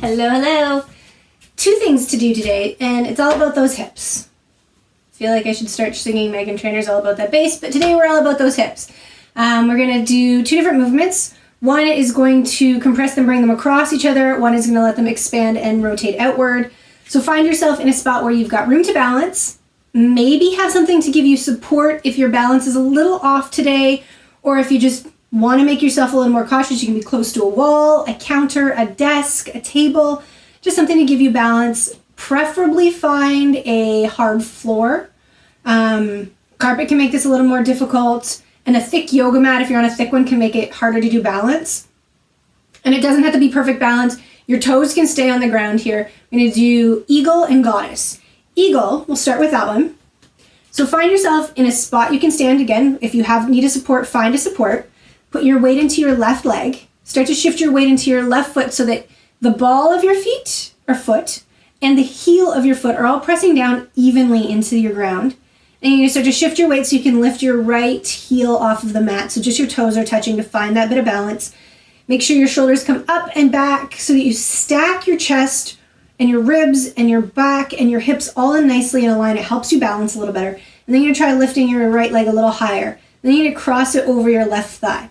Hello, hello. 2 things to do today, and it's all about those hips. I feel like I should start singing Meghan Trainor's All About That Bass, but today we're all about those hips. We're going to do 2 different movements. One is going to compress them, bring them across each other. One is going to let them expand and rotate outward. So find yourself in a spot where you've got room to balance. Maybe have something to give you support if your balance is a little off today, or if you just want to make yourself a little more cautious. You can be close to a wall, a counter, a desk, a table, just something to give you balance. Preferably find a hard floor. Carpet can make this a little more difficult, and a thick yoga mat, if you're on a thick one, can make it harder to do balance. And it doesn't have to be perfect balance. Your toes can stay on the ground here. We're going to do eagle and goddess. Eagle, we'll start with that one. So find yourself in a spot you can stand. Again, if you need a support, find a support. Put your weight into your left leg. Start to shift your weight into your left foot so that the ball of your feet or foot and the heel of your foot are all pressing down evenly into your ground. And you're going to start to shift your weight so you can lift your right heel off of the mat. So just your toes are touching to find that bit of balance. Make sure your shoulders come up and back so that you stack your chest and your ribs and your back and your hips all in nicely in a line. It helps you balance a little better. And then you're going to try lifting your right leg a little higher. Then you're going to cross it over your left thigh.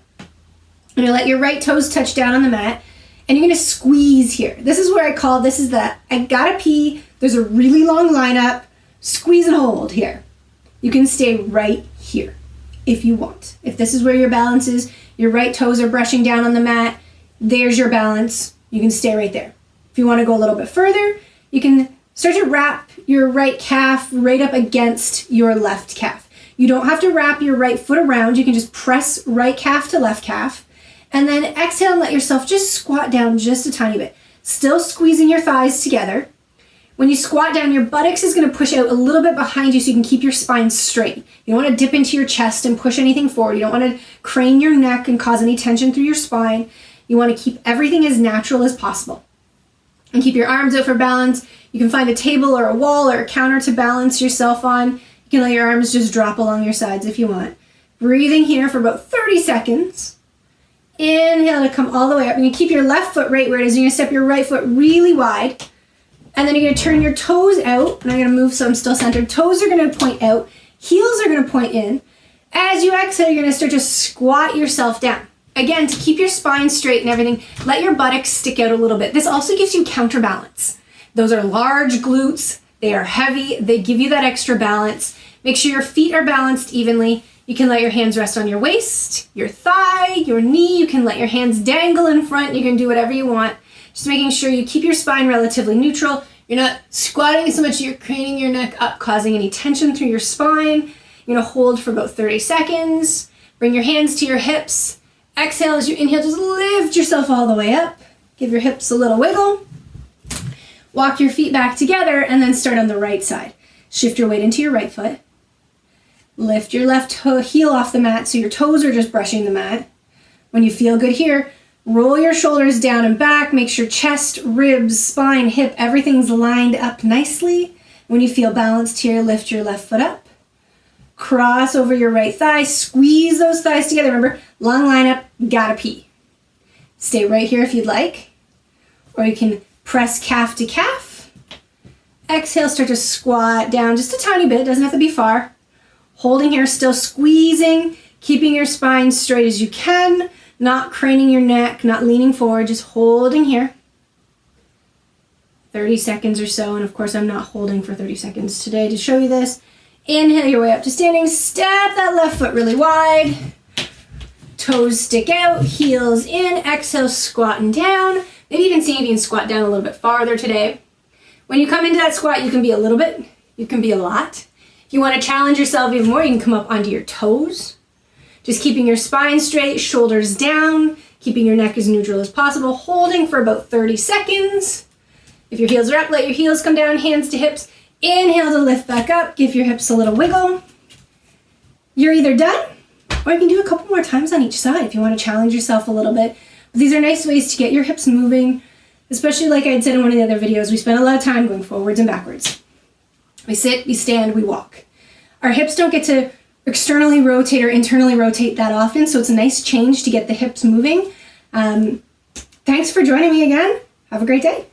You're going to let your right toes touch down on the mat. And you're going to squeeze here. This is where this is the I gotta pee. There's a really long lineup. Squeeze and hold here. You can stay right here if you want. If this is where your balance is, your right toes are brushing down on the mat, there's your balance. You can stay right there. If you want to go a little bit further, you can start to wrap your right calf right up against your left calf. You don't have to wrap your right foot around. You can just press right calf to left calf. And then exhale and let yourself just squat down just a tiny bit. Still squeezing your thighs together. When you squat down, your buttocks is going to push out a little bit behind you so you can keep your spine straight. You don't want to dip into your chest and push anything forward. You don't want to crane your neck and cause any tension through your spine. You want to keep everything as natural as possible. And keep your arms out for balance. You can find a table or a wall or a counter to balance yourself on. You can let your arms just drop along your sides if you want. Breathing here for about 30 seconds. Inhale to come all the way up. You're going to keep your left foot right where it is. You're going to step your right foot really wide. And then you're going to turn your toes out. And I'm going to move so I'm still centered. Toes are going to point out. Heels are going to point in. As you exhale, you're going to start to squat yourself down. Again, to keep your spine straight and everything, let your buttocks stick out a little bit. This also gives you counterbalance. Those are large glutes. They are heavy. They give you that extra balance. Make sure your feet are balanced evenly. You can let your hands rest on your waist, your thigh, your knee. You can let your hands dangle in front. You can do whatever you want. Just making sure you keep your spine relatively neutral. You're not squatting so much you're craning your neck up, causing any tension through your spine. You're going to hold for about 30 seconds. Bring your hands to your hips. Exhale as you inhale. Just lift yourself all the way up. Give your hips a little wiggle. Walk your feet back together and then start on the right side. Shift your weight into your right foot. Lift your left heel off the mat so your toes are just brushing the mat. When you feel good here, roll your shoulders down and back. Make sure chest, ribs, spine, hip, everything's lined up nicely. When you feel balanced here, lift your left foot up. Cross over your right thigh. Squeeze those thighs together. Remember, long lineup, gotta pee. Stay right here if you'd like. Or you can press calf to calf. Exhale, start to squat down just a tiny bit. Doesn't have to be far. Holding here, still squeezing, keeping your spine straight as you can, not craning your neck, not leaning forward, just holding here. 30 seconds or so, and of course I'm not holding for 30 seconds today to show you this. Inhale your way up to standing, step that left foot really wide. Toes stick out, heels in, exhale, squatting down. Maybe even see if you can squat down a little bit farther today. When you come into that squat, you can be a little bit, you can be a lot. If you want to challenge yourself even more, you can come up onto your toes. Just keeping your spine straight, shoulders down, keeping your neck as neutral as possible, holding for about 30 seconds. If your heels are up, let your heels come down, hands to hips. Inhale to lift back up, give your hips a little wiggle. You're either done, or you can do a couple more times on each side if you want to challenge yourself a little bit. But these are nice ways to get your hips moving, especially like I had said in one of the other videos, we spend a lot of time going forwards and backwards. We sit, we stand, we walk. Our hips don't get to externally rotate or internally rotate that often, so it's a nice change to get the hips moving. Thanks for joining me again. Have a great day.